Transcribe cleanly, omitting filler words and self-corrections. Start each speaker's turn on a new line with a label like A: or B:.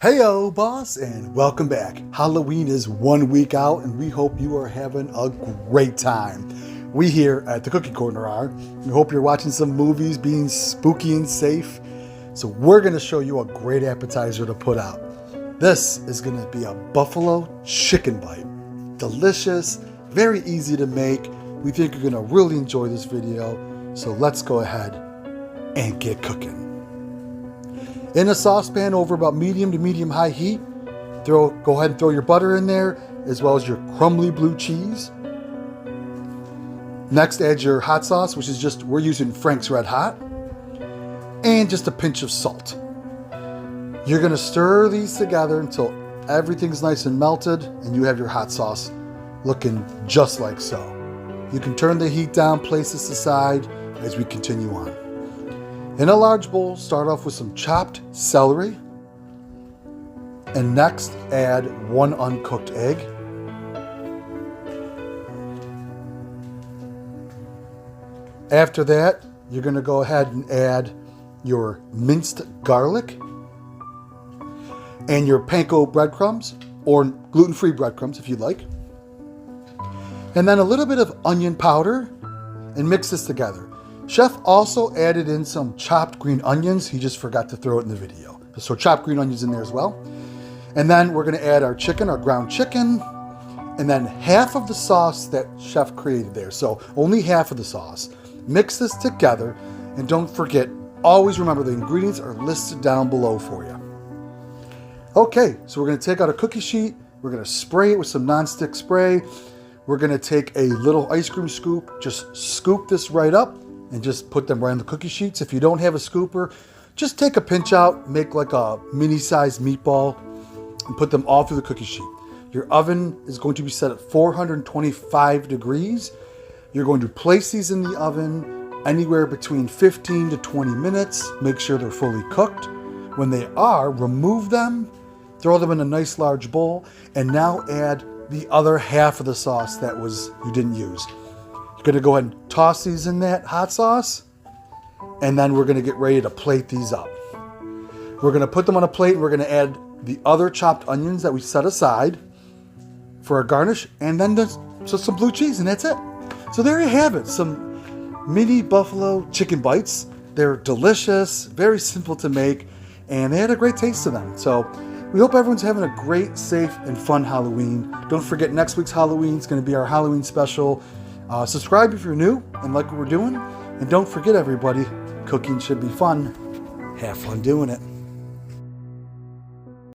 A: Heyo, boss, and welcome back. Halloween is 1 week out, and we hope you are having a great time. We here at the Cookie Corner are. We hope you're watching some movies, being spooky and safe. So we're going to show you a great appetizer to put out. This is going to be a buffalo chicken bite. Delicious, very easy to make. We think you're going to really enjoy this video. So let's go ahead and get cooking. In a saucepan over about medium to medium-high heat, go ahead and throw your butter in there, as well as your crumbly blue cheese. Next, add your hot sauce, which is we're using Frank's Red Hot, and just a pinch of salt. You're gonna stir these together until everything's nice and melted, and you have your hot sauce looking just like so. You can turn the heat down, place this aside as we continue on. In a large bowl, start off with some chopped celery, and next add 1 uncooked egg. After that, you're going to go ahead and add your minced garlic and your Panko breadcrumbs, or gluten-free breadcrumbs if you'd like. And then a little bit of onion powder, and mix this together. Chef also added in some chopped green onions. He just forgot to throw it in the video. So chopped green onions in there as well. And then we're gonna add our chicken, our ground chicken, and then half of the sauce that Chef created there. So only half of the sauce. Mix this together, and don't forget, always remember the ingredients are listed down below for you. Okay, so we're gonna take out a cookie sheet. We're gonna spray it with some nonstick spray. We're gonna take a little ice cream scoop, just scoop this right up, and just put them right on the cookie sheets. If you don't have a scooper, just take a pinch out, make like a mini-sized meatball, and put them all through the cookie sheet. Your oven is going to be set at 425 degrees. You're going to place these in the oven anywhere between 15 to 20 minutes. Make sure they're fully cooked. When they are, remove them, throw them in a nice large bowl, and now add the other half of the sauce that you didn't use. Gonna go ahead and toss these in that hot sauce, and then we're gonna get ready to plate these up. We're gonna put them on a plate, and we're gonna add the other chopped onions that we set aside for a garnish, and then just some blue cheese, and that's it. So there you have it, some mini buffalo chicken bites. They're delicious, very simple to make, and they had a great taste to them. So we hope everyone's having a great, safe, and fun Halloween. Don't forget, next week's Halloween is gonna be our Halloween special. Subscribe if you're new and like what we're doing. And don't forget, everybody, cooking should be fun. Have fun doing it.